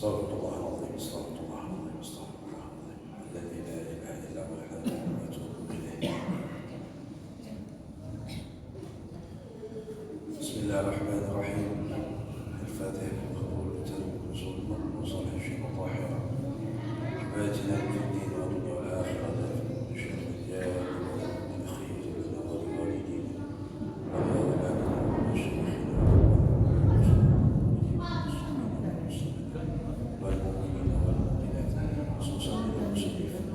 استغفر الله العظيم استغفر الله العظيم استغفر الله العظيم الذي لا اله الا هو الحي القيوم واتوب اليه. بسم الله الرحمن الرحيم. الفاتحه بالقبول وتم النزول المؤمن وصالح الشيخ الطاهره حبايتنا في الدين والدنيا والاخره في شر الديار من خير لنا ولوالدينا ولأولادنا ومشايخنا والمؤمنين والمؤمنات خصوصا للمسلمين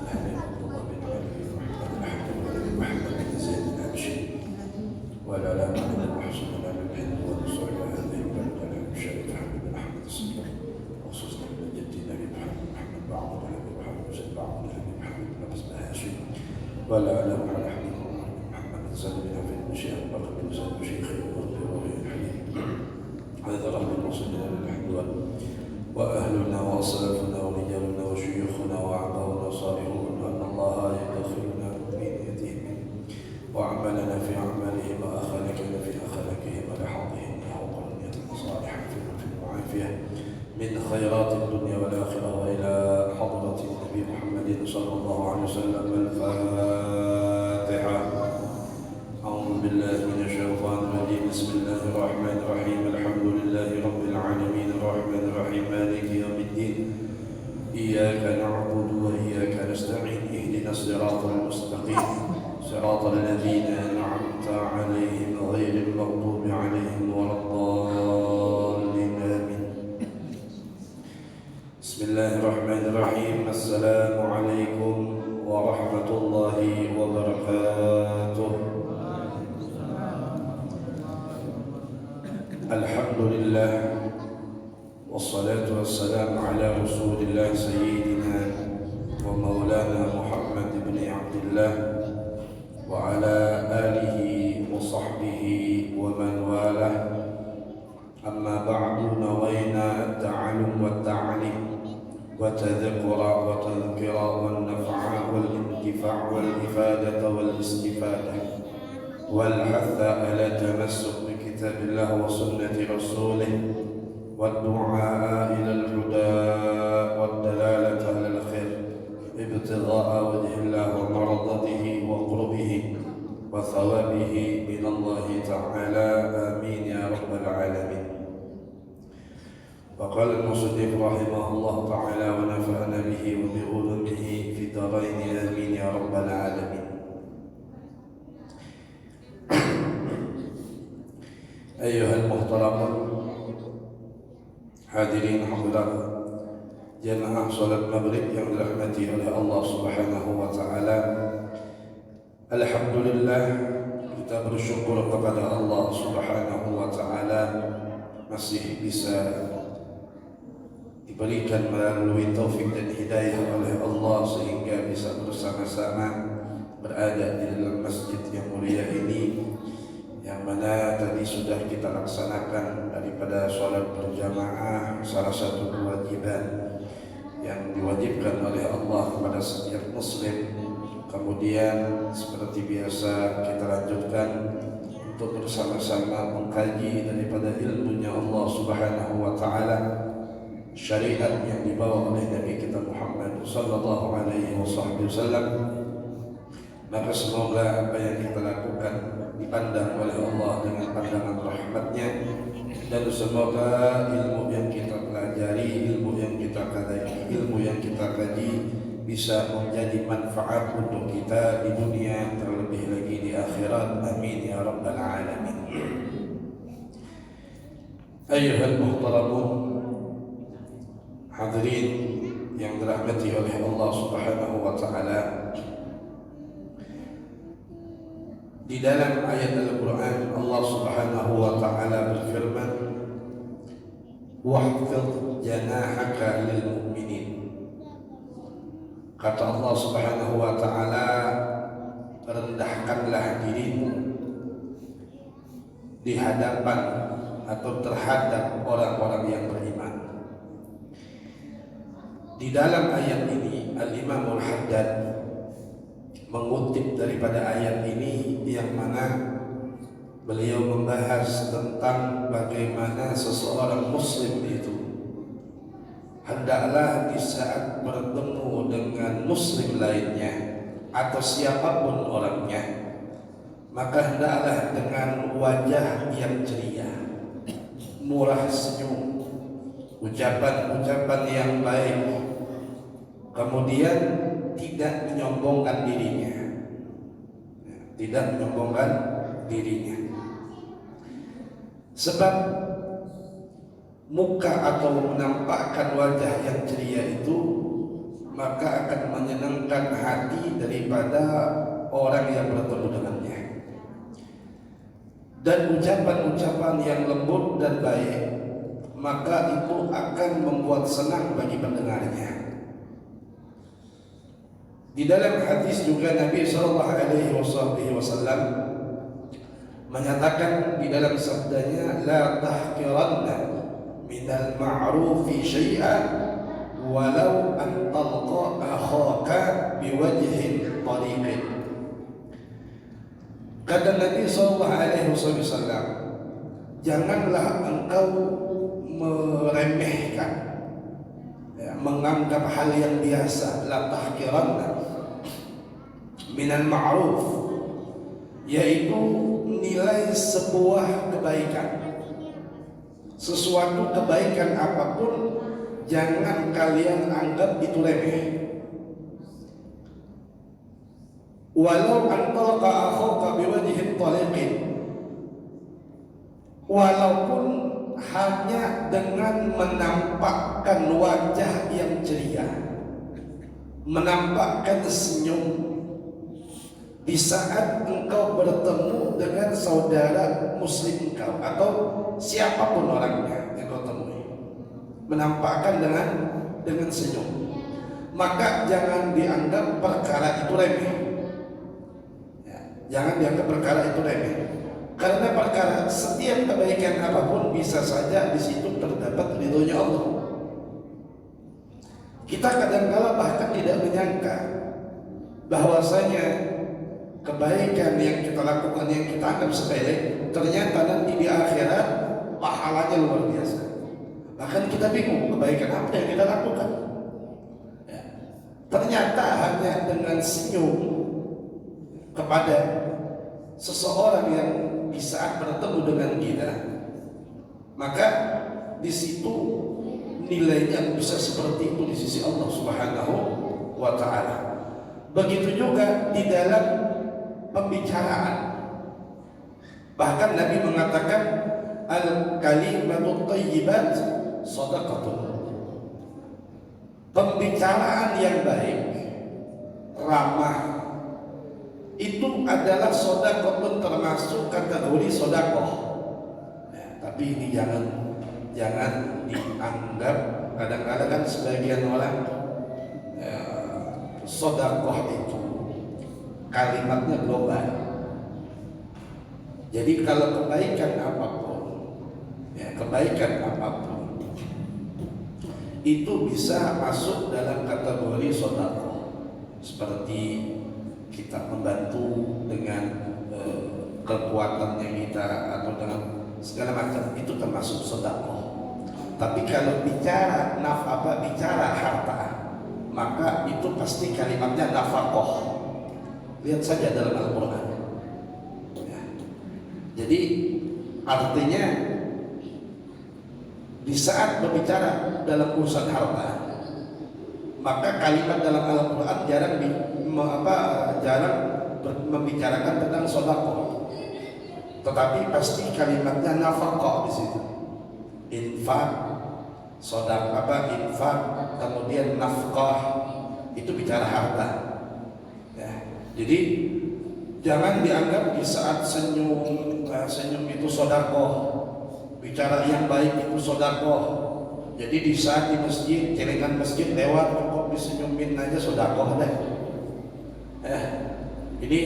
الحبيب عبد الله بن علي محمد محمد بن زيد الابشي والعلامه بن المحسن بن الهند والصحيح هذه البلده الشريف حبيب بن احمد الصديق وخصوصا من جدنا ابي محمد بعض ابي محمد زيد بعض ابي محمد بن قاسم هاشم والعلامه على حبيب محمد بن زيد بن عبد المشيخ بكر بن زيد شيخي وروحي الحبيب هذا رحم المصلين للحمد وأهلنا وأصلافنا ورجالنا وشيوخنا وأعضاؤنا وصالحون أن الله يدخلنا بنيتهم وأعمالنا في أعمالهم وأخلاقنا في أخلاقهم ولحظهم وحق نية صالحة في المعافية من خيرات الدنيا والآخرة وإلى حضرة النبي محمد صلى الله عليه وسلم. الفاتحة. أعوذ بالله من الشيطان الرجيم. بسم الله الرحمن الرحيم. الحمد لله رب العالمين الرحمن الرحيم مالك يوم الدين إياك نعبد وإياك نستعين اهدنا الصراط المستقيم صراط الذين أنعمت عليهم غير المغضوب عليهم ولا الضالين آمين. بسم الله الرحمن الرحيم. السلام عليكم ورحمة الله وبركاته. الحمد لله والصلاة والسلام على رسول الله سيدنا ومولانا محمد بن عبد الله وعلى آله وصحبه ومن والاه. أما بعد نوينا التعلم والتعليم وتذكر وتذكر والنفع والانتفاع والإفادة والاستفادة والحث على تمسك بكتاب الله وسنة رسوله والدعاء إلى الهدى والدلالة على الخير ابتغاء وجه الله ومرضته وقربه وثوابه من الله تعالى. آمين يا رب العالمين. وقال المصنف رحمه الله تعالى ونفعنا به وبعلومه في الدارين آمين يا رب العالمين. أيها المحترمون hadirin hadirat jamaah salat maghrib yang dirahmati oleh Allah Subhanahu wa taala. Alhamdulillah, kita bersyukur kepada Allah Subhanahu wa taala masih bisa diberikan melalui taufik dan hidayah oleh Allah sehingga bisa bersama-sama berada di dalam masjid yang mulia ini, yang mana tadi sudah kita laksanakan daripada sholat berjamaah, salah satu kewajiban yang diwajibkan oleh Allah kepada setiap muslim. Kemudian seperti biasa kita lanjutkan untuk bersama-sama mengkaji daripada ilmunya Allah Subhanahu wa taala, syariat yang dibawa oleh Nabi kita Muhammad sallallahu alaihi wasallam. Maka semoga apa yang kita lakukan dipandang oleh Allah dengan pandangan rahmatnya, dan semoga ilmu yang kita pelajari, ilmu yang kita kaji bisa menjadi manfaat untuk kita di dunia, terlebih lagi di akhirat. Amin ya rabbal alamin. Ayyuhal muhtaramun, hadirin yang dirahmati oleh Allah Subhanahu wa taala, di dalam ayat Al-Quran Allah Subhanahu wa ta'ala berfirman, wahfidh janahaka lil mu'minin. Kata Allah Subhanahu wa ta'ala, rendahkanlah dirimu di hadapan atau terhadap orang-orang yang beriman. Di dalam ayat ini Al-Imam Al-Haddad mengutip daripada ayat ini, yang mana beliau membahas tentang bagaimana seseorang muslim itu hendaklah di saat bertemu dengan muslim lainnya atau siapapun orangnya, maka hendaklah dengan wajah yang ceria, murah senyum, ucapan-ucapan yang baik, kemudian tidak menyombongkan dirinya, tidak menyombongkan dirinya. Sebab muka atau menampakkan wajah yang ceria itu maka akan menyenangkan hati daripada orang yang bertemu dengannya. Dan ucapan-ucapan yang lembut dan baik maka itu akan membuat senang bagi pendengarnya. Di dalam hadis juga Nabi SAW menyatakan di dalam sabdanya, la tahqiranna minal ma'rufi syai'an walau an talqa akhaka biwajhin tariqin. Kata Nabi SAW, janganlah engkau meremehkan, menganggap hal yang biasa, la tahqiranna minal ma'ruf, yaitu nilai sebuah kebaikan, sesuatu kebaikan apapun jangan kalian anggap itu remeh. Walau antalqa akhaka biwajhin taliqin, walaupun hanya dengan menampakkan wajah yang ceria, menampakkan senyum di saat engkau bertemu dengan saudara muslim engkau atau siapapun orangnya yang kau temui, menampakkan dengan senyum, maka jangan dianggap perkara itu remeh. Jangan dianggap perkara itu remeh, karena perkara setiap kebaikan apapun bisa saja di situ terdapat ridhonya Allah. Kita kadang-kala bahkan tidak menyangka bahwasanya kebaikan yang kita lakukan, yang kita anggap sepele, ternyata nanti di akhirat pahalanya luar biasa. Bahkan kita bingung kebaikan apa yang kita lakukan. Ternyata hanya dengan senyum kepada seseorang yang di saat bertemu dengan kita, maka di situ nilainya bisa seperti itu di sisi Allah Subhanahu wa Ta'ala. Begitu juga di dalam pembicaraan. Bahkan Nabi mengatakan al-kalimatut thayyibat shadaqatun. Pembicaraan yang baik, ramah, itu adalah shadaqatun, termasuk kategori sedekah. Tapi ini jangan dianggap, kadang-kadang kan sebagian orang sedekah itu kalimatnya global. Jadi kalau kebaikan apapun, kebaikan apapun itu bisa masuk dalam kategori sedekah. Seperti kita membantu dengan kekuatannya kita atau dengan segala macam, itu termasuk sedekah. Tapi kalau bicara bicara harta, maka itu pasti kalimatnya nafkah. Lihat saja dalam Al-Quran. Jadi artinya di saat berbicara dalam urusan harta, maka kalimat dalam Al-Quran jarang membicarakan tentang sedekah, tetapi pasti kalimatnya nafkah di situ. Infak, infak, kemudian nafkah, itu bicara harta. Jadi jangan dianggap di saat senyum itu sedekah, bicara yang baik itu sedekah. Jadi di saat di masjid, celengan masjid lewat kok disenyumin aja sedekah deh. Ini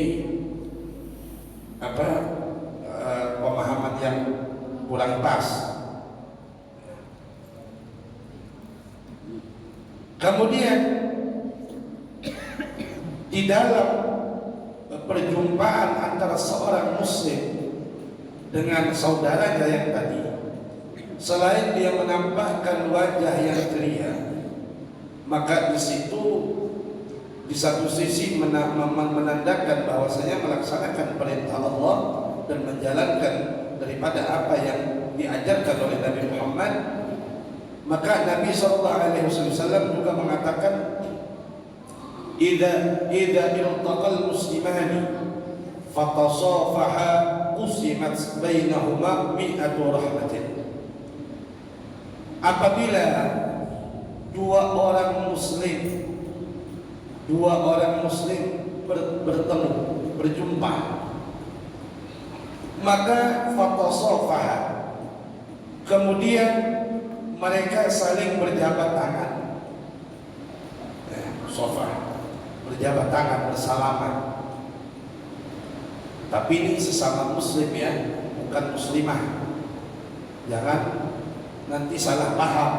pemahaman yang kurang pas. Kemudian di dalam perjumpaan antara seorang muslim dengan saudaranya yang tadi, selain dia menampakkan wajah yang ceria, Maka di situ di satu sisi menandakan bahwasanya melaksanakan perintah Allah dan menjalankan daripada apa yang diajarkan oleh Nabi Muhammad. Maka Nabi SAW juga mengatakan, idza iltaqal muslimani fatasafaha qusimat bainahuma mi'atu rahmatin. Apabila dua orang muslim bertemu, berjumpa, maka fatasafaha, kemudian mereka saling berjabat tangan, sofa, berjabat tangan, bersalaman. Tapi ini sesama muslim ya, bukan muslimah. Jangan nanti salah paham.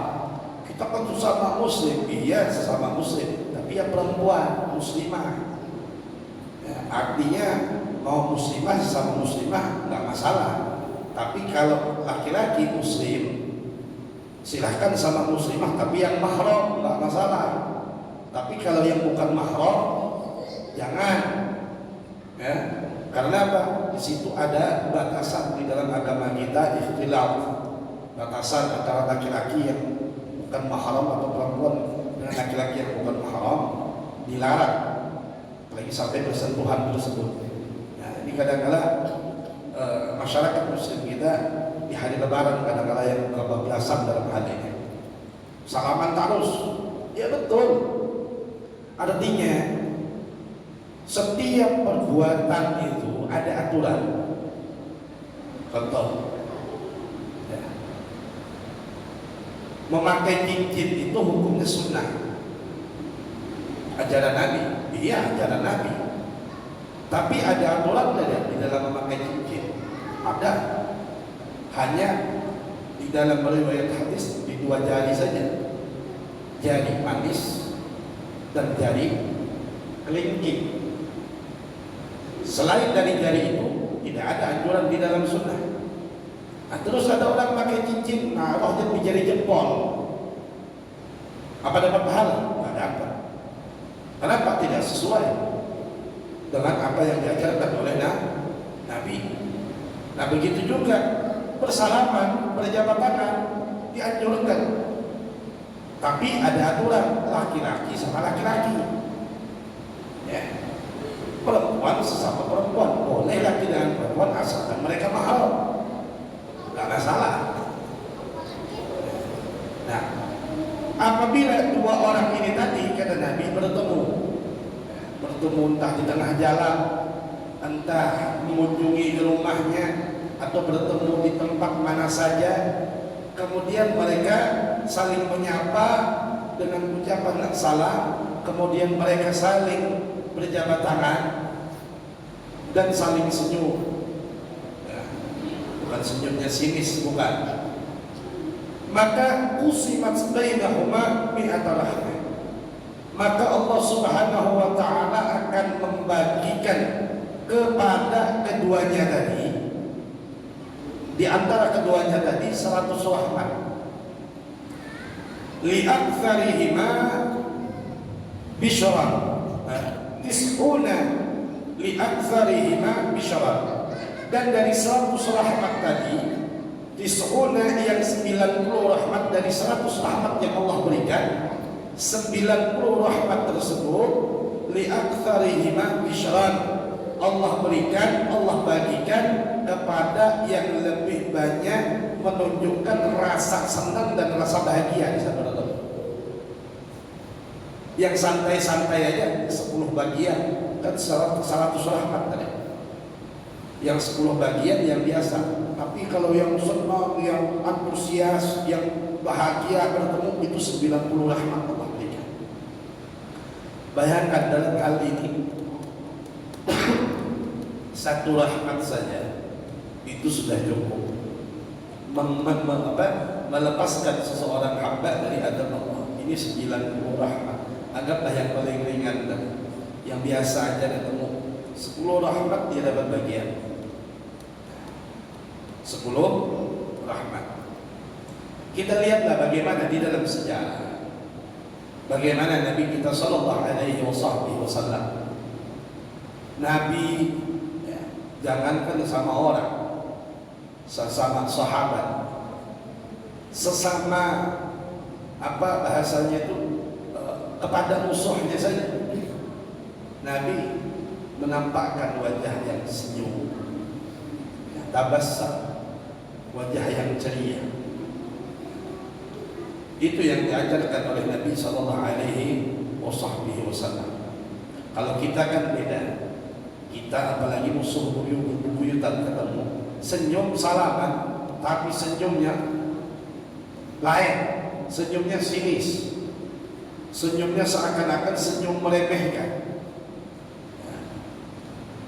Kita kan sesama muslim, iya sesama muslim, tapi yang perempuan muslimah. Ya, artinya mau muslimah sesama muslimah nggak masalah. Tapi kalau laki-laki muslim, silahkan sama muslimah, tapi yang mahram nggak masalah. Tapi kalau yang bukan mahram, jangan. Ya, karena apa? Di situ ada batasan di dalam agama kita, ikhtilaf. Batasan antara laki-laki yang bukan mahram atau perempuan dengan laki-laki yang bukan mahram dilarang, apalagi sampai bersentuhan tersebut. Nah, ini kadang-kadang masyarakat muslim kita di hari lebaran kadang-kadang yang kebablasan dalam hal ini. Salaman terus, ya betul. Artinya setiap perbuatan itu ada aturan. Contoh, ya, memakai cincin itu hukumnya sunnah. Ajaran Nabi, iya ajaran Nabi. Tapi ada aturan di dalam memakai cincin. Ada, hanya di dalam riwayat hadis di dua jari saja, jari manis dan jari kelingking. Selain dari jari itu tidak ada anjuran di dalam sunnah. Nah, terus ada orang pakai cincin, naruhnya di jari jempol. Apa dapat pahala? Tidak dapat. Kenapa? Tidak sesuai dengan apa yang diajarkan oleh Nabi. Nah, begitu juga bersalaman, berjabat tangan dianjurkan. Tapi ada aturan, laki-laki sama laki-laki. Ya. Perempuan sesama perempuan, boleh laki dengan perempuan asalkan mereka mahram, nggak masalah. Nah, apabila dua orang ini tadi kata Nabi bertemu entah di tengah jalan, entah mengunjungi ke rumahnya, atau bertemu di tempat mana saja, kemudian mereka saling menyapa dengan ucapan salam, kemudian mereka saling berjabat tangan dan saling senyum. Ya, bukan senyumnya sinis, bukan. Maka usimat bainahuma mi'ata rahmah. Maka Allah Subhanahu wa taala akan membagikan kepada keduanya tadi, di antara keduanya tadi 100 rahmat. Li aktsarihima bisyara. Tis'una li aktsarihima bisyara. Dan dari 100 rahmat tadi, tis'una yang 90 rahmat dari 100 rahmat yang Allah berikan, 90 rahmat tersebut li aktsarihima bisyara. Allah berikan, Allah bagikan kepada yang lebih banyak menunjukkan rasa senang dan rasa bahagia di sana. Yang santai-santai aja 10 bagian kan 100 rahmat tadi. Yang 10 bagian yang biasa. Tapi kalau yang senang, yang antusias, yang bahagia bertemu itu 90 rahmat Allah berikan. Bayangkan dalam hal ini 1 rahmat saja itu sudah cukup melepaskan seseorang hamba dari adab Allah. Ini 90 rahmat. Anggaplah yang paling ringan dan yang biasa aja ketemu 10 rahmat dia dapat bagian 10 rahmat. Kita lihatlah bagaimana di dalam sejarah bagaimana Nabi kita sallallahu alaihi wasallam. Nabi ya, jangankan sama orang, sesama sahabat, sesama apa bahasanya itu kepada musuhnya saja, Nabi menampakkan wajah yang senyum, tabassum, wajah yang ceria. Itu yang diajarkan oleh Nabi sallallahu alaihi wasallam. Kalau kita kan beda. Kita apalagi musuh buyutan ketemu, senyum salaman, tapi senyumnya lain, senyumnya sinis, senyumnya seakan-akan senyum meremehkan.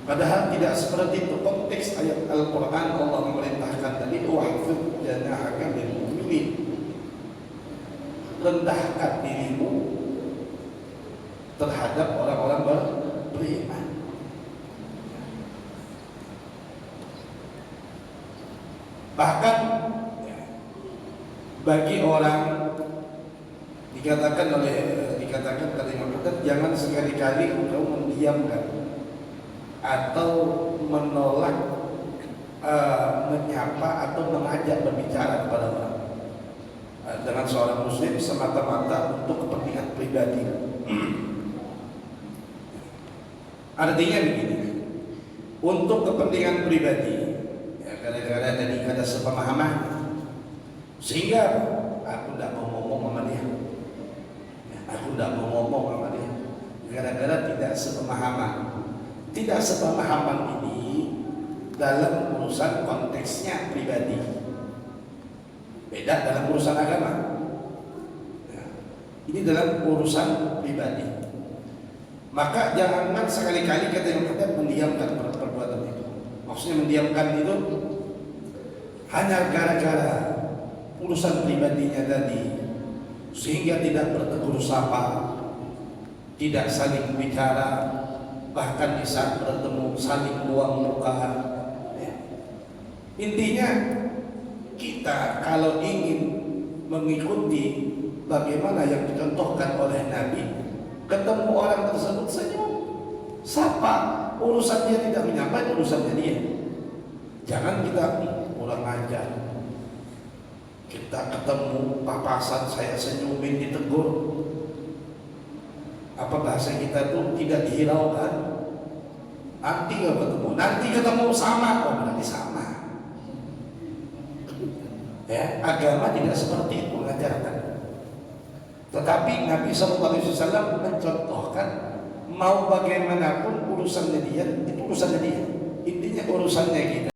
Padahal tidak seperti itu. Konteks ayat Al-Quran, Allah memerintahkan tadi, wahfid janahaka lil mu'minin, rendahkan dirimu terhadap orang-orang beriman. Bahkan bagi orang dikatakan kalimat jangan sekali-kali engkau mendiamkan atau menolak menyapa atau mengajak berbicara kepada orang dengan seorang muslim semata-mata untuk kepentingan pribadi. Artinya begini, untuk kepentingan pribadi, ya, kadang-kadang tadi ada sepemahaman sehingga aku tidak mau ngomong sama dia, ya, aku tidak mau ngomong sama dia, gara-gara tidak sepemahaman. Tidak sepemahaman ini dalam urusan konteksnya pribadi, beda dalam urusan agama. Ya, ini dalam urusan pribadi. Maka jangan sekali-kali kita mendiamkan perbuatan itu. Maksudnya mendiamkan itu hanya gara-gara urusan pribadinya tadi, sehingga tidak bertegur sapa, tidak saling bicara, bahkan di saat bertemu saling buang muka. Ya. Intinya kita kalau ingin mengikuti bagaimana yang dicontohkan oleh Nabi, ketemu orang tersebut senyum, sapa, urusannya tidak menyapa, urusannya dia. Jangan kita kurang ajar, kita ketemu papasan saya senyumin ditegur. Apa bahasa kita tuh tidak dihiraukan. Nanti ketemu sama, oh berarti sama. Ya, agama tidak seperti itu mengajarkan. Tetapi Nabi SAW mencontohkan mau bagaimanapun urusannya dia, itu urusannya dia. Intinya urusannya kita.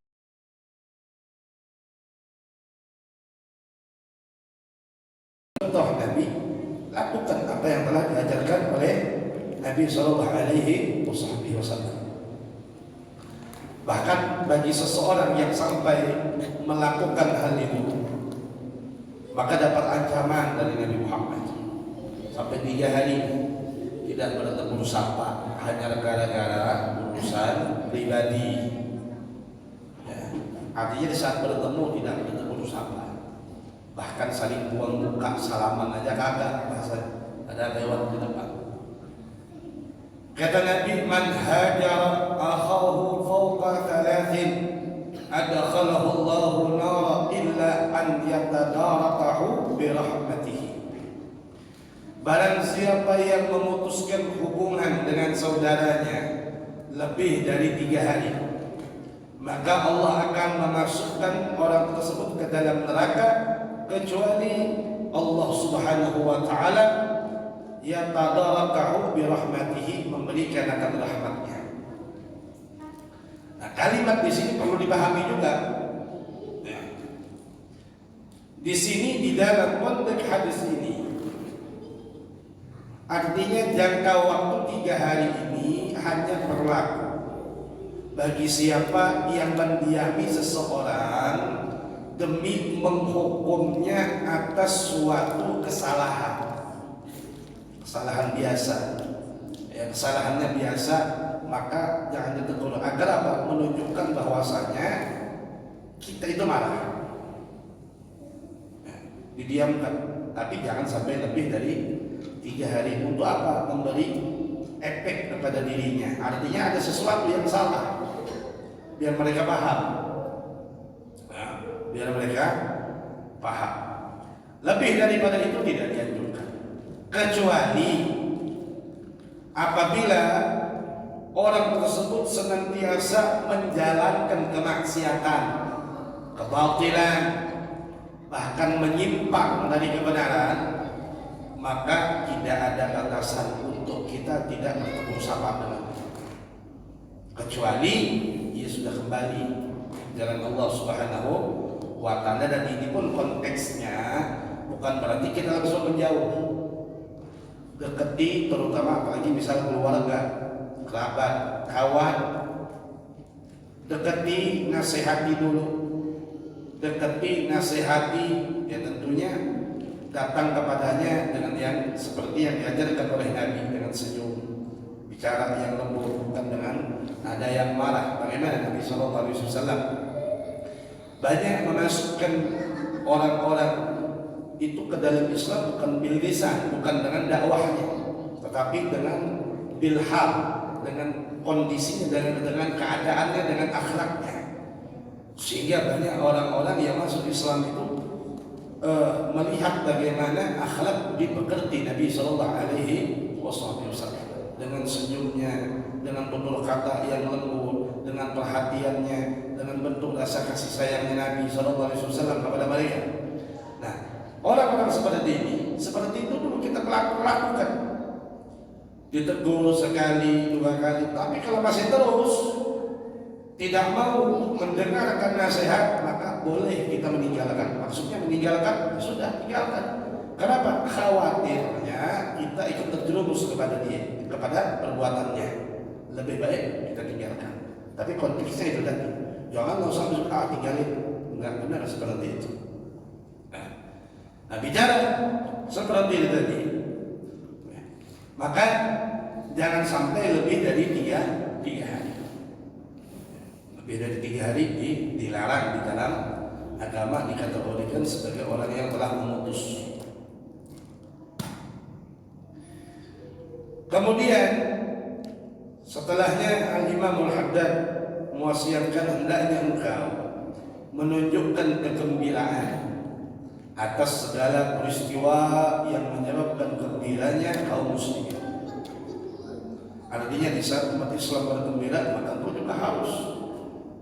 Contoh Nabi, lakukan apa yang telah diajarkan oleh Nabi SAW. Bahkan bagi seseorang yang sampai melakukan hal itu, maka dapat ancaman dari Nabi Muhammad sampai 3 hari tidak bertemu sapa hanya gara-gara urusan pribadi. Ya. Artinya di saat bertemu tidak bertemu sapa, bahkan saling buang muka, salaman aja kagak, bahasa ada lewat di depan. Kata Nabi, man hajara akhahu fawqa 3 adkhalahu Allahu nara illa an yatadarakahu bi rahmatihi. Barang siapa yang memutuskan hubungan dengan saudaranya lebih dari 3 hari, maka Allah akan memasukkan orang tersebut ke dalam neraka, kecuali Allah Subhanahu wa taala yatadarakahu bi rahmatihi, memberikan akan rahmatnya. Nah, kalimat di sini perlu dipahami juga. Ya. Di sini di dalam konteks hadis ini artinya jangka waktu 3 hari ini hanya berlaku bagi siapa yang mendiami seseorang demi menghukumnya atas suatu kesalahan biasa. Ya, kesalahannya biasa, maka jangan ditegur. Agar apa? Menunjukkan bahwasanya kita itu marah. Ya, didiamkan, tapi jangan sampai lebih dari 3 hari untuk apa? Memberi efek kepada dirinya. Artinya ada sesuatu yang salah, biar mereka paham. Nah, biar mereka paham. Lebih daripada itu tidak dianjurkan, kecuali apabila orang tersebut senantiasa menjalankan kemaksiatan, kebatilan, bahkan menyimpang dari kebenaran, maka tidak ada batasan untuk kita tidak bertegur sapa dengannya, kecuali ia sudah kembali jalan Allah Subhanahu wa Ta'ala. Dan ini pun konteksnya bukan berarti kita langsung menjauh, deketi, terutama apalagi misal keluarga, kerabat, kawan, deketi, nasihati dulu, deketi, nasihati, ya tentunya datang kepadanya dengan yang seperti yang diajarkan oleh Nabi, dengan senyum, bicara yang lembut, bukan dengan nada yang marah. Bagaimana Nabi SAW banyak memasukkan orang-orang itu ke dalam Islam bukan bil lisan, bukan dengan dakwahnya, tetapi dengan bilhal, dengan kondisinya, dengan keadaannya, dengan akhlaknya. Sehingga banyak orang-orang yang masuk Islam itu melihat bagaimana akhlak dipekerti Nabi Sallallahu Alaihi Wasallam, dengan senyumnya, dengan tutur kata yang lembut, dengan perhatiannya, dengan bentuk rasa kasih sayangnya Nabi Sallallahu Alaihi Wasallam kepada mereka. Nah, orang-orang seperti itu dulu kita lakukan, ditegur sekali, 2 kali, tapi kalau masih terus tidak mau mendengarkan nasihat, maka boleh kita meninggalkan. Maksudnya meninggalkan, sudah tinggalkan. Kenapa? Khawatirnya kita ikut terjerumus kepada dia, kepada perbuatannya. Lebih baik kita tinggalkan. Tapi konteksnya itu tadi, jangan langsung tinggalin. Enggak benar seperti itu. Nah, bicara seperti itu tadi, maka jangan sampai lebih dari 3 hari. Lebih dari 3 hari dilarang di dalam agama, dikategorikan sebagai orang yang telah memutus. Kemudian setelahnya Al-Imam Al-Haddad mewasiatkan hendaknya engkau menunjukkan kegembiraan atas segala peristiwa yang menyebabkan gembiranya kaum muslimin. Artinya di saat umat Islam bergembira, maka engkau juga harus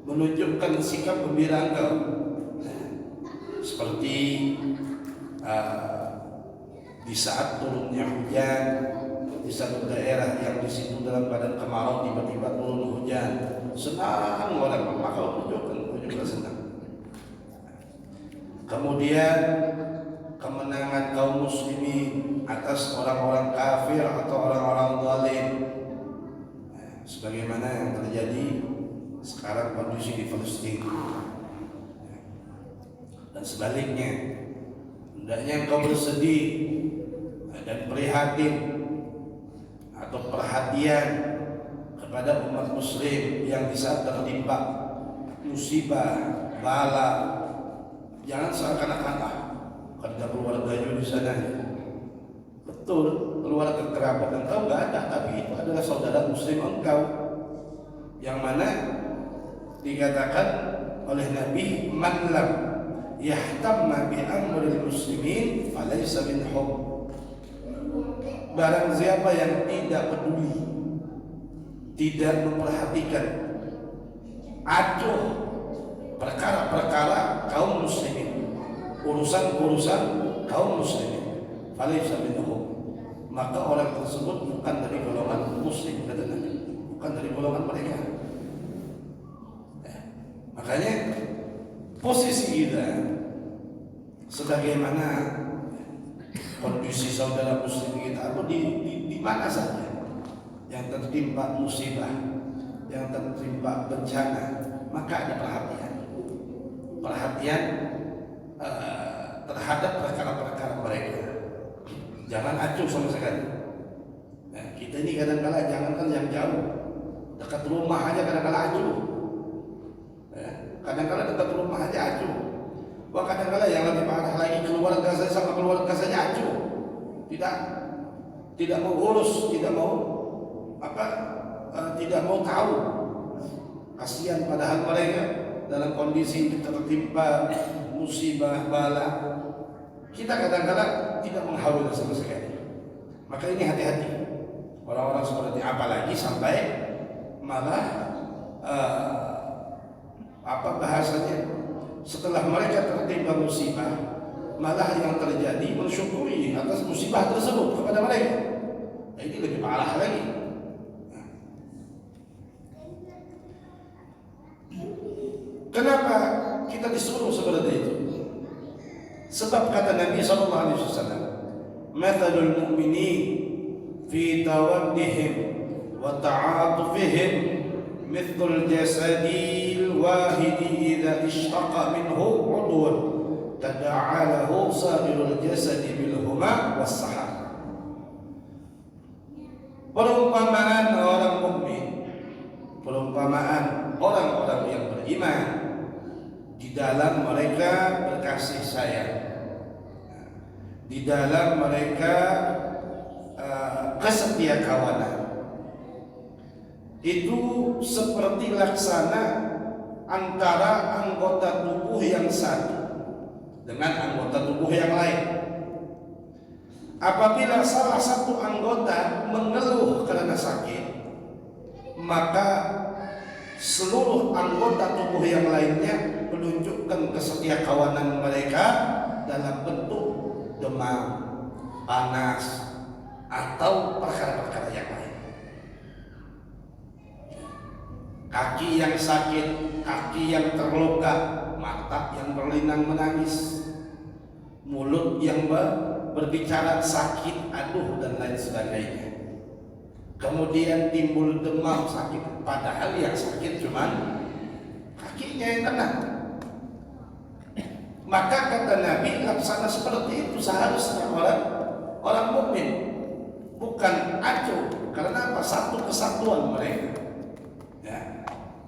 menunjukkan sikap gembira engkau. Seperti di saat turunnya hujan di satu daerah yang di situ dalam keadaan kemarau, tiba-tiba turun hujan, senang orang, maka engkau juga senang. Kemudian kemenangan kaum muslimin atas orang-orang kafir atau orang-orang zalim, sebagaimana yang terjadi sekarang kondisi di Palestina. Dan sebaliknya, hendaknya engkau bersedih dan prihatin atau perhatian kepada umat muslim yang di saat tertimpa musibah, bala. Jangan seakan-akan ada keluarganya di sana. Betul, keluarga kerabat engkau enggak ada, tapi itu adalah saudara muslim engkau, yang mana dikatakan oleh Nabi, man lam yahtamma bi amril muslimin falaysa minhum. Barang siapa yang tidak peduli, tidak memperhatikan, acuh perkara-perkara kaum muslimin, urusan-urusan kaum muslimin, falaysa minhum, maka orang tersebut bukan dari golongan muslim, kata Nabi, bukan dari golongan mereka. Makanya posisi kita sebagaimana kondisi saudara muslim kita, atau di mana saja yang tertimpa musibah, yang tertimpa bencana, maka ada perhatian terhadap perkara-perkara mereka. Jangan acuh sama sekali. Nah, kita ini kadang-kala jangankan yang jauh, dekat rumah aja kadang-kala acuh. Kadang-kala dekat rumah aja acuh. Wah, kadang-kala yang lebih parah lagi, keluarga saya sama keluarga saja acuh. Tidak tidak mau urus, tidak mau tidak mau tahu. Kasihan padahal mereka dalam kondisi tertimpa musibah bala. Kita kadang-kadang tidak menghawal sama sekali. Maka ini hati-hati orang-orang seperti, apalagi sampai malah bahasanya, setelah mereka tertimpa musibah, malah yang terjadi mensyukuri atas musibah tersebut kepada mereka. Nah, ini lebih parah lagi. Kenapa kita disuruh seperti itu? Sebab kata Nabi SAW, "Mathalul mu'minin fi tawaddihim wa ta'atufihim mithlul jasadil wahidi idza ishtaqa minhu 'udwan tada'a lahu sa'irul jasadi bil huma was sahar." Perumpamaan orang mukmin, perumpamaan orang-orang yang beriman di dalam mereka berkasih sayang, di dalam mereka kesetia kawanan, itu seperti laksana antara anggota tubuh yang satu dengan anggota tubuh yang lain. Apabila salah satu anggota mengeluh karena sakit, maka seluruh anggota tubuh yang lainnya menunjukkan kesetia kawanan mereka dalam bentuk demam, panas, atau perkara-perkara yang lain. Kaki yang sakit, kaki yang terluka, mata yang berlinang menangis, mulut yang berbicara sakit, aduh, dan lain sebagainya. Kemudian timbul demam, sakit, padahal yang sakit cuman kakinya yang kena. Maka kata Nabi, laksana seperti itu seharusnya orang mukmin, bukan acuh. Karena apa? Satu kesatuan mereka, ya,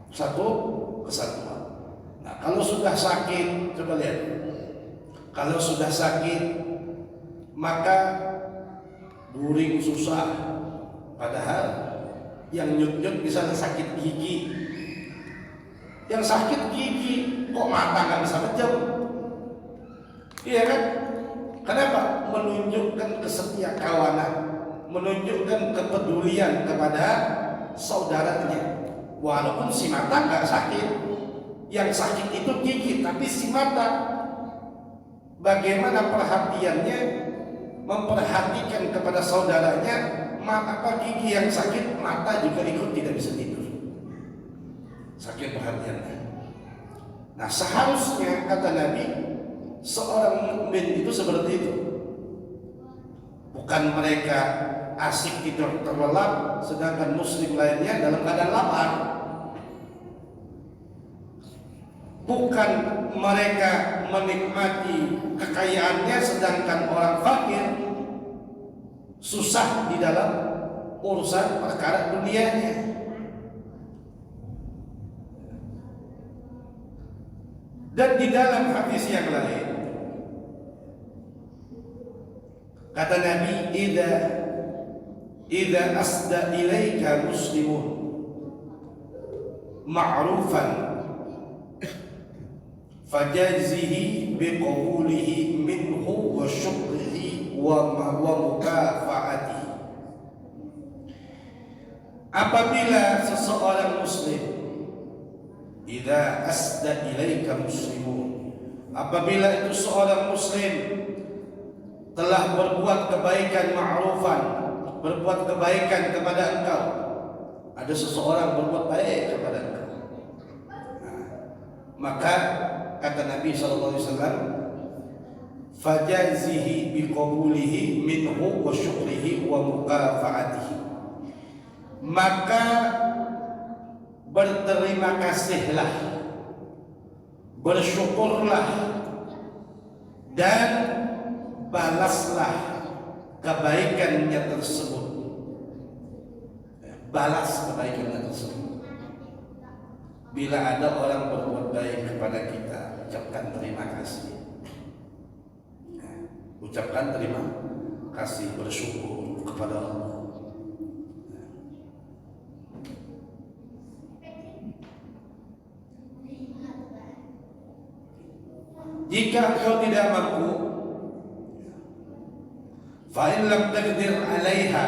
satu kesatuan. Nah, kalau sudah sakit, coba lihat, kalau sudah sakit maka guring susah. Padahal yang nyut-nyut misalnya sakit gigi, yang sakit gigi kok mata nggak bisa pejam, iya kan? Kenapa? Menunjukkan kesetia kawanan, menunjukkan kepedulian kepada saudaranya. Walaupun si mata nggak sakit, yang sakit itu gigi, tapi si mata bagaimana perhatiannya memperhatikan kepada saudaranya. Mata gigi yang sakit, mata juga ikut tidak bisa tidur, sakit perhatiannya. Nah, seharusnya kata Nabi, seorang mukmin itu seperti itu. Bukan mereka asik tidur terlelap, sedangkan muslim lainnya dalam keadaan lapar. Bukan mereka menikmati kekayaannya, sedangkan orang fakir susah di dalam urusan perkara dunianya. Dan di dalam hadis yang lain kata Nabi, idza asda ilaika muslimun ma'rufan fajazzihi biqawlihi minhu wa syukrihi wa mukafaati. Apabila seseorang muslim, idza asda ilaika muslimun, apabila itu seorang muslim telah berbuat kebaikan ma'rufan, berbuat kebaikan kepada engkau, ada seseorang berbuat baik kepada engkau, maka kata Nabi SAW, fajazihi biqabulihi minhu wa syukrihi wa mukafaatihi, maka berterima kasihlah, bersyukurlah, dan balaslah kebaikannya tersebut. Balas kebaikannya tersebut. Bila ada orang berbuat baik kepada kita, ucapkan terima kasih. Ucapkan terima kasih, bersyukur. kepada Allah. Jika engkau tidak mampu, fa in lam taqdir 'alaiha,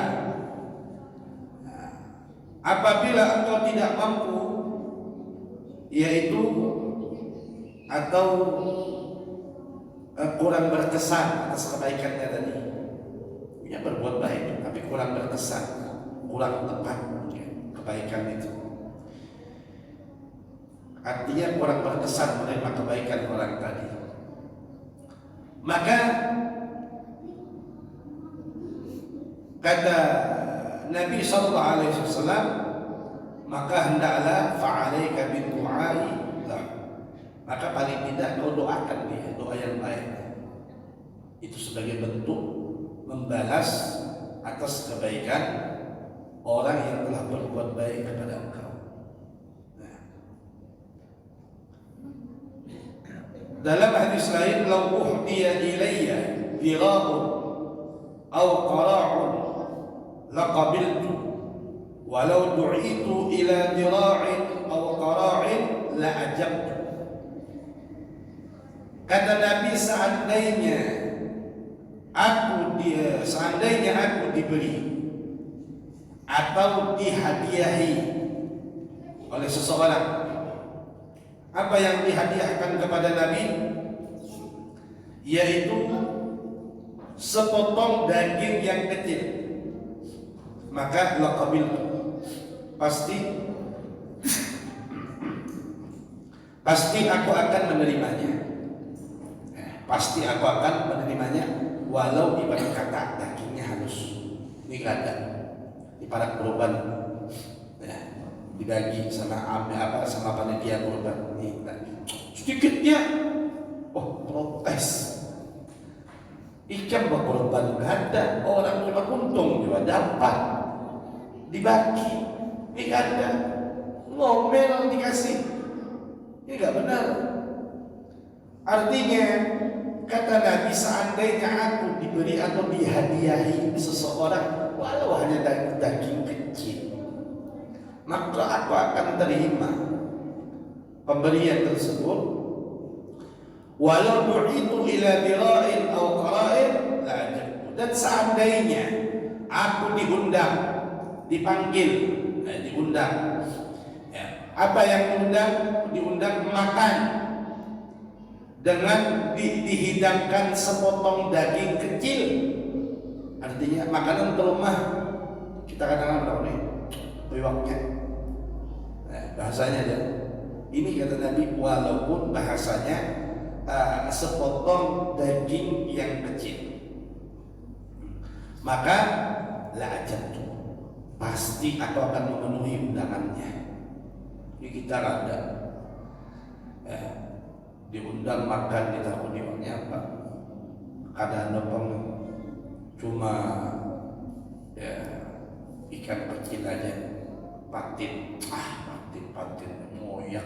apabila engkau tidak mampu, yaitu atau kurang berkesan atas kebaikannya tadi, ya berbuat baik tapi kurang berkesan, kurang tepat kebaikan itu, artinya kurang berkesan menerima kebaikan orang tadi, maka kata Nabi sallallahu alaihi wasallam, maka hendaklah fa'alaika bin du'ai lah, maka paling tidak kau doakan dia doa yang baik, itu sebagai bentuk membalas atas kebaikan orang yang telah berbuat baik kepada engkau. Nah, dalam hadis lain, "Lau uhdiya ilayya dira'un aw qara'un laqabiltu walau du'itu ila dira'in aw qara'in la ajabtu." Kata Nabi, seandainya aku diberi atau dihadiahi oleh seseorang, apa yang dihadiahkan kepada Nabi, yaitu sepotong daging yang kecil, maka laqabil, pasti aku akan menerimanya. Pasti aku akan menerimanya, walau ibarat kata dagingnya halus. Ini ada di para korban, ya, dibagi sama sama panitia korban. Ini sedikitnya, oh protes. Ikan berkorban gak ada, orang cuma untung juga dapat, dibagi. Ini gak ada, ngomel dikasih. Ini gak benar. Artinya, kata Nabi, seandainya aku diberi atau dihadiahi seseorang walau hanya daging kecil, maka aku akan terima pemberian tersebut, walau du'itu ila dira'in aw qara'in la ajabtu. Dan seandainya aku dipanggil, diundang, ya, apa yang diundang makan dengan dihidangkan sepotong daging kecil, artinya makanan ke rumah kita kadang-kadang nih riwaknya, bahasanya ya. Ini kata Nabi, walaupun bahasanya sepotong daging yang kecil, maka la ajabtu, pasti aku akan memenuhi undangannya. Ini kita ada diundang makan, ditakuni uangnya apa, kadang-kadang cuma ya ikan kecil aja, patin moyak,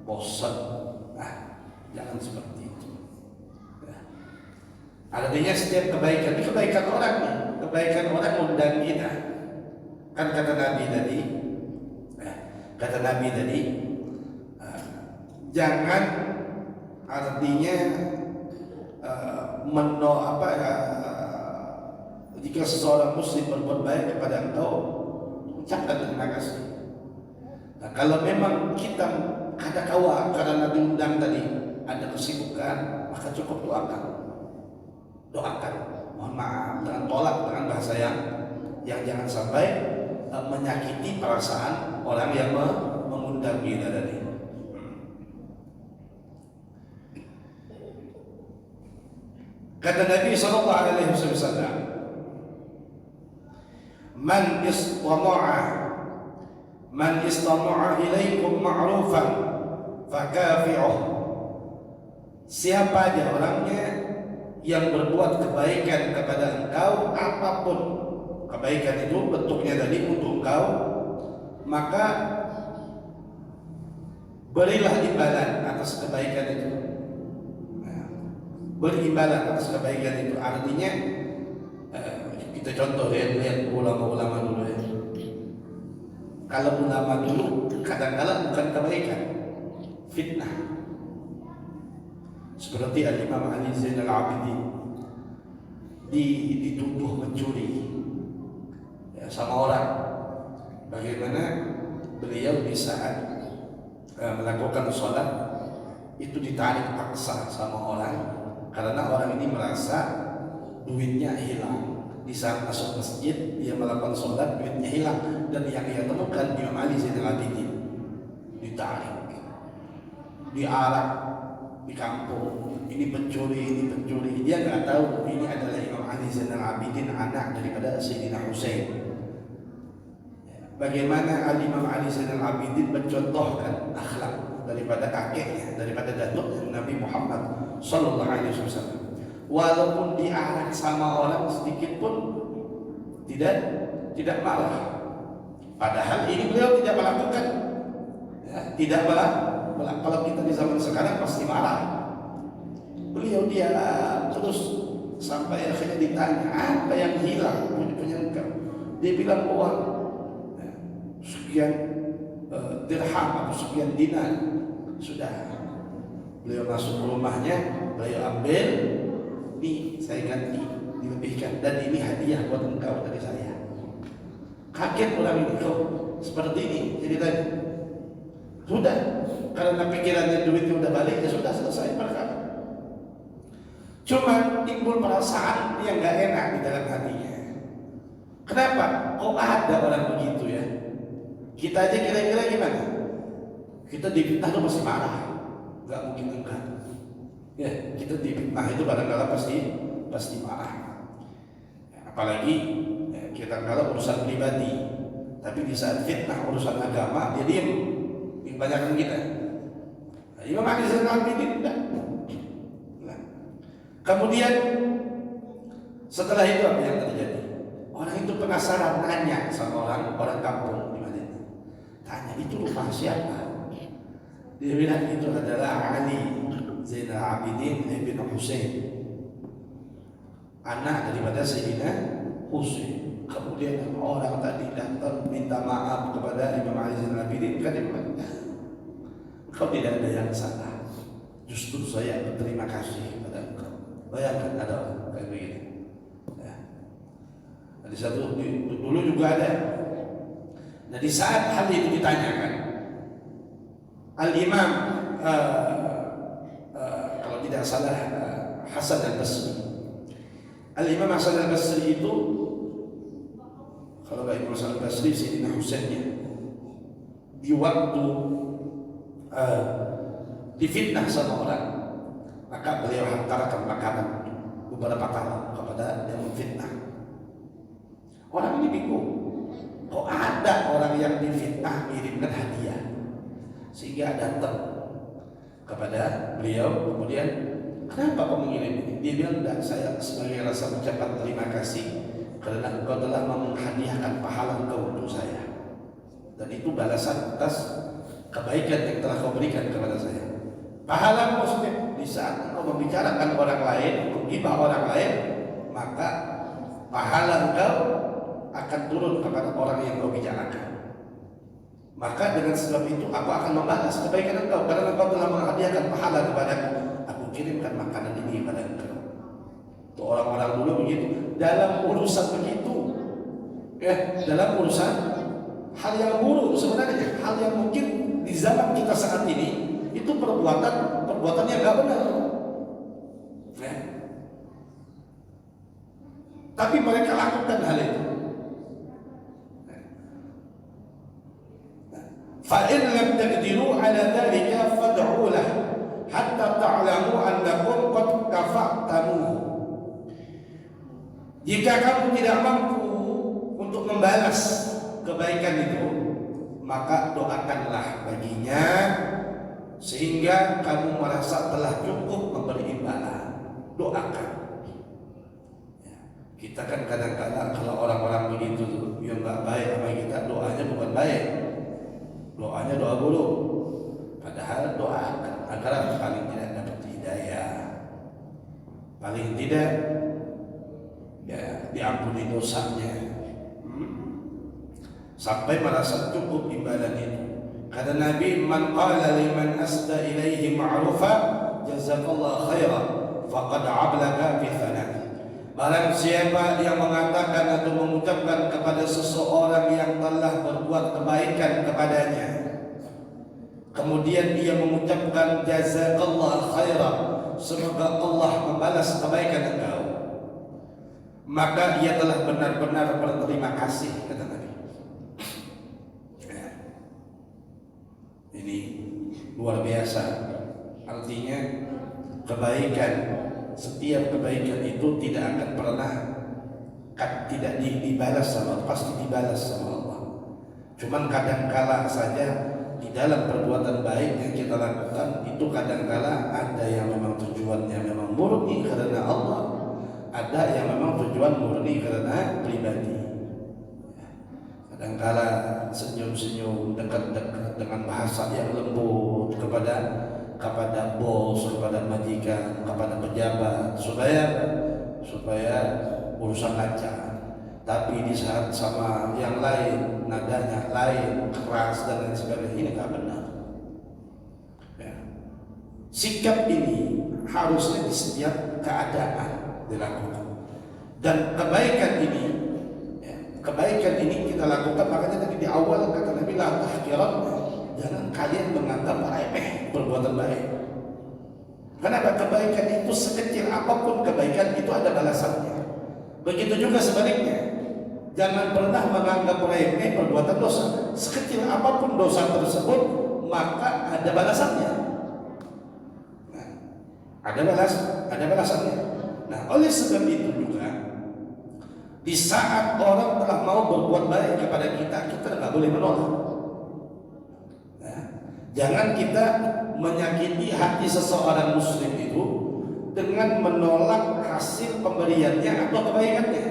bosan. Jangan seperti itu. Artinya setiap kebaikan orang nih, kebaikan orang undang kita. Kan kata Nabi tadi, jangan, artinya jika seseorang muslim berbuat baik kepada engkau, ucapkan terima kasih. Nah, kalau memang kita karena diundang tadi ada kesibukan, maka cukup doakan, mohon maaf, dengan tolak, dengan bahasa yang jangan sampai menyakiti perasaan orang yang mengundang kita tadi. Kata Nabi sallallahu alaihi wasallam, man istama'a ilaikum ma'rufan fakafi'uh. Siapa aja orangnya yang berbuat kebaikan kepada engkau, apapun kebaikan itu bentuknya tadi untuk engkau, maka berilah imbalan atas kebaikan itu. Beri imbalan atas kebaikan itu, artinya kita Kita contoh lihat ulama-ulama dulu ya. Kalau ulama dulu kadang-kadang bukan kebaikan, fitnah. Seperti Al-Imam Ali Zainal Abidin dituduh mencuri ya, sama orang. Bagaimana beliau di saat melakukan sholat itu ditarik paksa sama orang karena orang ini merasa duitnya hilang. Di saat masuk masjid dia melakukan sholat, duitnya hilang, dan yang ia temukan Imam Ali Zainal Abidin ditarik, diarak di kampung, ini pencuri. Dia nggak tahu ini adalah Imam Ali Zainal Abidin, anak daripada Sayyidina Husain. Bagaimana Imam Ali Zainal Abidin mencontohkan akhlak daripada kakeknya, daripada datuk Nabi Muhammad Sallallahu Alaihi Wasallam. Walaupun diarak sama orang sedikit pun tidak marah. Padahal ini beliau tidak melakukan, ya, tidak malah. Kalau kita di zaman sekarang pasti marah. Beliau diam terus sampai akhirnya ditanya apa yang hilang punya engkau. Dia bilang uang sekian dirham atau sekian dinar. Sudah. Beliau masuk ke rumahnya, beliau ambil, ini saya ganti, dilebihkan, dan ini hadiah buat engkau dari saya. Kaget orang ini, kok seperti ini ceritanya. Sudah, karena pikirannya duitnya udah balik, ya sudah selesai perkara. Cuma timbul perasaan yang gak enak di dalam hatinya. Kenapa? Kok ada orang begitu ya? Kita aja kira-kira gimana? Kita difitnah tuh pasti marah, gak mungkin enggak. Ya, kita difitnah itu kadang-kadang pasti marah. Ya, apalagi ya, kita kalau urusan pribadi, tapi di saat fitnah urusan agama dia diam. Kebanyakan kita. Nah, Imam Ali Zainal Abidin tidak. Nah, kemudian setelah itu apa yang terjadi? Orang itu penasaran, nanya sama orang kampung di Madinah. Tanya, itu rumah siapa? Dia bilang itu adalah Ali Zainal Abidin ibn Husain, anak daripada Sayyidina Husain. Kemudian orang tadi datang minta maaf kepada Imam Ali Zainal Abidin, kan dia bilang, kau tidak ada yang salah, justru saya berterima kasih kepada engkau. Bayangkan ada orang kayak begini ya. Di satu dulu juga ada. Nah, di saat hal itu ditanyakan, Al-Imam kalau tidak salah Hasan Al-Basri, Al-Imam Hasan Al-Basri itu, kalau Imam Hasan Al-Basri Sayyidina Husainnya, di waktu difitnah sama orang, maka beliau hantarkan makanan beberapa kali kepada yang memfitnah. Orang ini bingung, kok ada orang yang difitnah mengirimkan hadiah, sehingga datang kepada beliau. Kemudian, kenapa kau mengirim ini? Dia bilang, tidak, saya sebagai rasa ucapan terima kasih karena engkau telah menghadiahkan pahala engkau untuk saya, dan itu balasan atas kebaikan yang telah kau berikan kepada saya. Pahala maksudnya di saat engkau membicarakan orang lain, menghibah orang lain, maka pahala engkau akan turun kepada orang yang kau bicarakan. Maka dengan sebab itu aku akan membalas kebaikan engkau karena engkau telah menghadiahkan pahala kepadaku. Aku kirimkan makanan ini kepada engkau. Itu orang-orang dulu begitu. Dalam urusan begitu, dalam urusan hal yang buruk sebenarnya, hal yang mungkin di zaman kita saat ini itu perbuatan yang gak benar. Tapi mereka lakukan hal itu. فَإِنْ لَمْ تَقْدِرُوا عَلَى ذَلِكَ فَادْعُوا لَهُ حَتَّى تَعْلَمُوا أَنَّكُمْ قَدْ كَفَأْتَمُوهُ. Jika kamu tidak mampu untuk membalas kebaikan itu, maka doakanlah baginya sehingga kamu merasa telah cukup memberi imbalan. Doakan. Ya, kita kan kadang-kadang kalau orang-orang begitu tuh yang nggak baik sama kita, doanya bukan baik, doanya doa buruk. Padahal doakan agar paling tidak dapat hidayah, paling tidak ya diampuni mengampuni dosanya, sampai merasa cukup ibadah itu. Kata Nabi, man qala liman asda ilaihi ma'rufa jazakallahu khairan faqad ablaga fi thana. Barang siapa yang mengatakan atau mengucapkan kepada seseorang yang telah berbuat kebaikan kepadanya, kemudian dia mengucapkan jazakallahu khairan, semoga Allah membalas kebaikan engkau, maka ia telah benar-benar berterima kasih, kata Nabi. Ini luar biasa. Artinya kebaikan, setiap kebaikan itu tidak akan pernah tidak dibalas sama Allah, pasti dibalas sama Allah. Cuman kadangkala saja di dalam perbuatan baik yang kita lakukan itu kadangkala ada yang memang tujuannya memang murni karena Allah, ada yang memang tujuan murni karena pribadi. Kadangkala senyum-senyum, dekat-dekat dengan bahasa yang lembut kepada bos, kepada majikan, kepada pejabat, supaya urusan lancar. Tapi di saat sama yang lain nadanya lain, keras dan lain sebagainya, ini tak benar. Ya. Sikap ini harusnya di setiap keadaan dilakukan. Dan kebaikan ini kita lakukan, makanya tadi di awal kata Nabi, la tahqiran, jangan kalian menganggap remeh perbuatan baik. Kenapa? Kebaikan itu sekecil apapun kebaikan itu ada balasannya. Begitu juga sebaliknya, jangan pernah menganggap remeh perbuatan dosa. Sekecil apapun dosa tersebut, maka ada balasannya. Nah, ada balasannya. Nah, oleh sebab itu juga, di saat orang telah mau berbuat baik kepada kita, kita nggak boleh menolak. Nah, jangan kita menyakiti hati seseorang muslim itu dengan menolak hasil pemberiannya atau kebaikannya.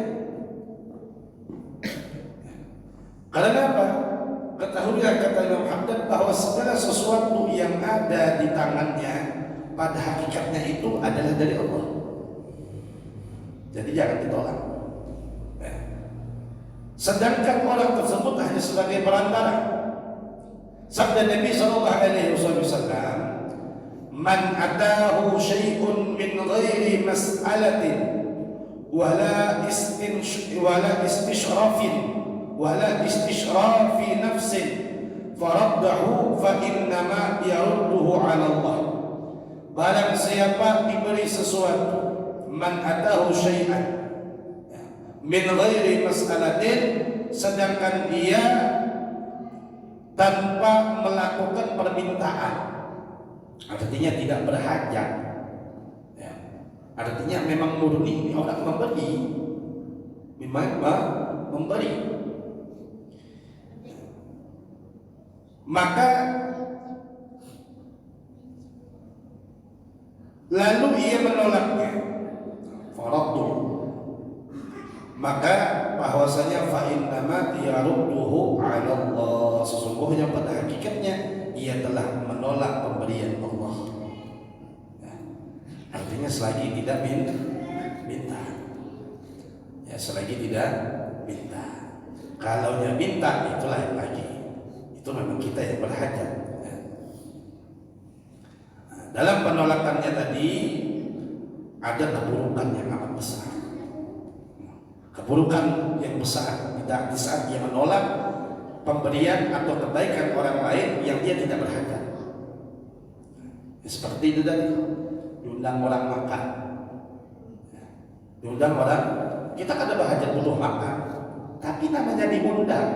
Karena apa? Ketahuilah, kata Imam Hamdan, bahwa segala sesuatu yang ada di tangannya pada hakikatnya itu adalah dari Allah. Jadi jangan ditolak. Sedangkan orang tersebut hanya sebagai perantara. Sabda Nabi SAW, man atahu syai'un min ghairi mas'alatin wala istishrafin wala istishrafi nafsin faraddahu fa innama yarudduhu 'ala Allah. Barang siapa diberi sesuatu, man atahu syai'an min ghairi mas'alatin, sedangkan dia tanpa melakukan permintaan, artinya tidak berhajat, ya. Artinya memang murni ini orang memberi, maka lalu ia menolaknya, faraddu, maka bahwasanya fa innama yarudduhu 'ala Allah, sesungguhnya pada hakikatnya ia telah menolak pemberian Allah. Ya. Artinya selagi tidak minta. Ya, selagi tidak minta. Kalaunya minta itu lain lagi. Itu memang kita yang berhajat. Ya. Nah, dalam penolakannya tadi ada keburukan yang amat besar. Keburukan yang besar di saat dia menolak pemberian atau kebaikan orang lain yang dia tidak berhajat. Ya, seperti itu tadi, diundang orang makan, diundang orang, kita kan ada berhajat butuh makan, tapi namanya diundang.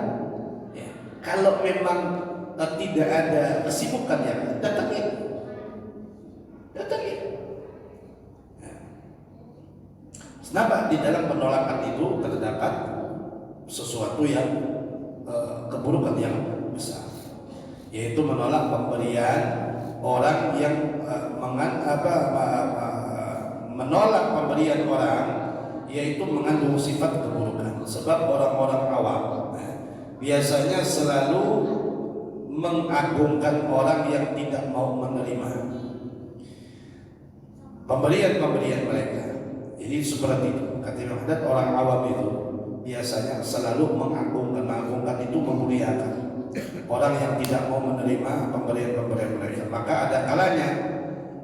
Ya, kalau memang tidak ada kesibukan yang datangin. Kenapa? Di dalam penolakan itu terdapat sesuatu yang keburukan yang besar, yaitu menolak pemberian orang yang menolak pemberian orang, yaitu mengandung sifat keburukan. Sebab orang-orang awam biasanya selalu mengagungkan orang yang tidak mau menerima pemberian mereka. Jadi seperti itu, kata Imam Haddad, orang awam itu biasanya selalu mengagungkan itu memuliakan orang yang tidak mau menerima pemberian-pemberian mereka. Maka ada kalanya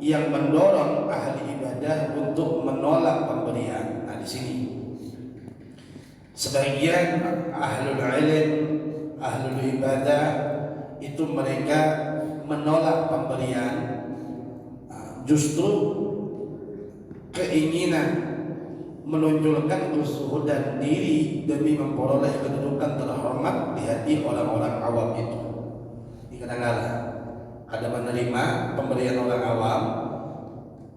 yang mendorong ahli ibadah untuk menolak pemberian. Nah, di sini sebagian ahlul ilm, ahlul ibadah itu mereka menolak pemberian, justru keinginan menunjukkan kesuhudan diri demi memperoleh kedudukan terhormat di hati orang-orang awam itu. Kadang-kadang ada menerima pemberian orang awam,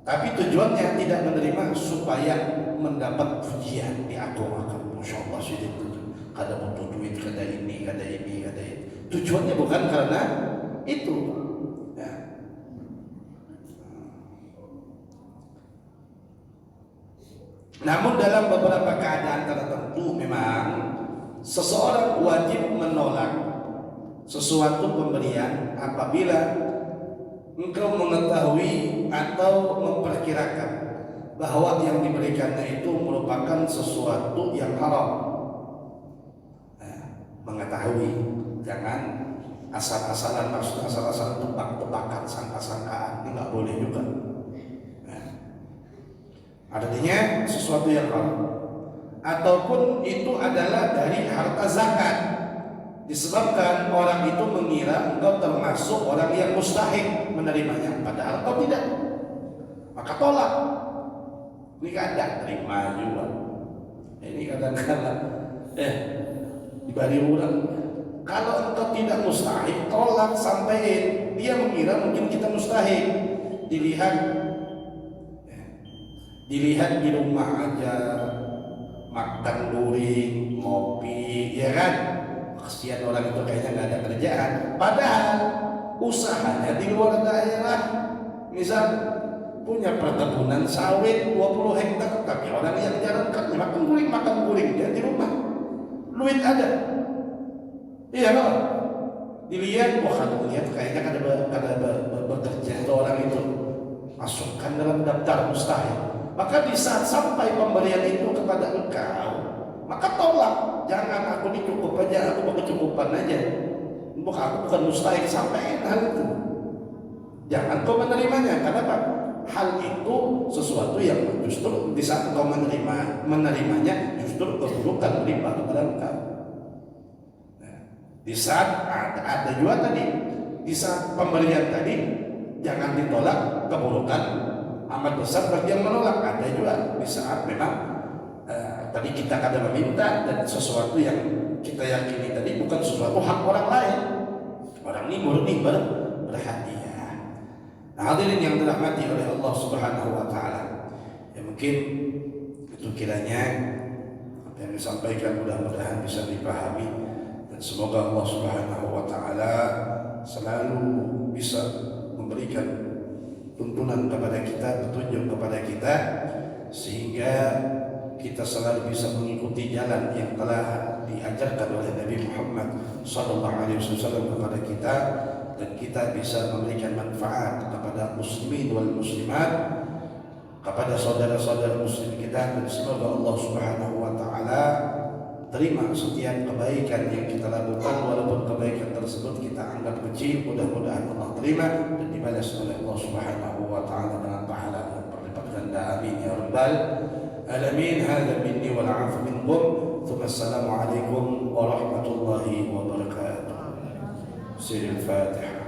tapi tujuannya tidak menerima supaya mendapat pujian, diagung-agung. Masya Allah sih itu, kada butuh duit, kada ini, kada itu. Tujuannya bukan karena itu. Ya. Namun dalam beberapa keadaan tertentu memang seseorang wajib menolak sesuatu pemberian apabila engkau mengetahui atau memperkirakan bahwa yang diberikannya itu merupakan sesuatu yang haram. Nah, mengetahui, jangan asal-asalan, maksud asal-asalan tebak-tebakan, sangka-sangkaan, ini nggak boleh juga. Artinya sesuatu yang haram, ataupun itu adalah dari harta zakat, disebabkan orang itu mengira engkau termasuk orang yang mustahik menerimanya, padahal kau tidak, maka tolak. Ini kadang terima juga, ini kadang-kadang diberi orang. Kalau engkau tidak mustahik, tolak, sampaikan. Dia mengira mungkin kita mustahik. Dilihat di rumah aja, makan duri, ngopi, ya kan? Kasihan orang itu kayaknya nggak ada kerjaan. Padahal usahanya di luar daerah, misal punya perkebunan sawit 20 hektar, tapi orang yang jarang kan makan guring dia di rumah, duit ada, iya loh. Dilihat, wah kalau lihat kayaknya kada bekerja itu orang itu, masukkan dalam daftar mustahil. Maka di saat sampai pemberian itu kepada engkau, maka tolak. Jangan aku ini cukup aja, aku mau kecukupan aja. Aku bukan mustahil, sampaikan hal itu. Jangan kau menerimanya. Kenapa? Hal itu sesuatu yang justru di saat kau menerimanya justru keburukan menimpa kepada engkau. Nah, di saat ada juga tadi, di saat pemberian tadi jangan ditolak, keburukan amat besar bagi yang menolak. Ada juga di saat memang tadi kita kadang meminta dan sesuatu yang kita yakini tadi bukan sesuatu hak orang lain. Orang ini murni berhadiah. Nah, hadirin yang dirahmati oleh Allah Subhanahu wa taala. Ya mungkin itu kiranya apa yang disampaikan mudah-mudahan bisa dipahami, dan semoga Allah Subhanahu wa taala selalu bisa memberikan tuntunan kepada kita, petunjuk kepada kita, sehingga kita selalu bisa mengikuti jalan yang telah diajarkan oleh Nabi Muhammad SAW kepada kita, dan kita bisa memberikan manfaat kepada muslimin wal muslimat, kepada saudara-saudara muslim kita. Dan semoga Allah Subhanahu wa taala terima setiap kebaikan yang kita lakukan, walaupun kebaikan tersebut kita anggap kecil. Mudah-mudahan Allah terima dan dibalas oleh Allah Subhanahu wa taala dengan pahala yang berlipat ganda. Amin ya rabbal alamin. Hadza minni wal 'afwu minkum. Assalamualaikum warahmatullahi wabarakatuh. Sirul Fatihah.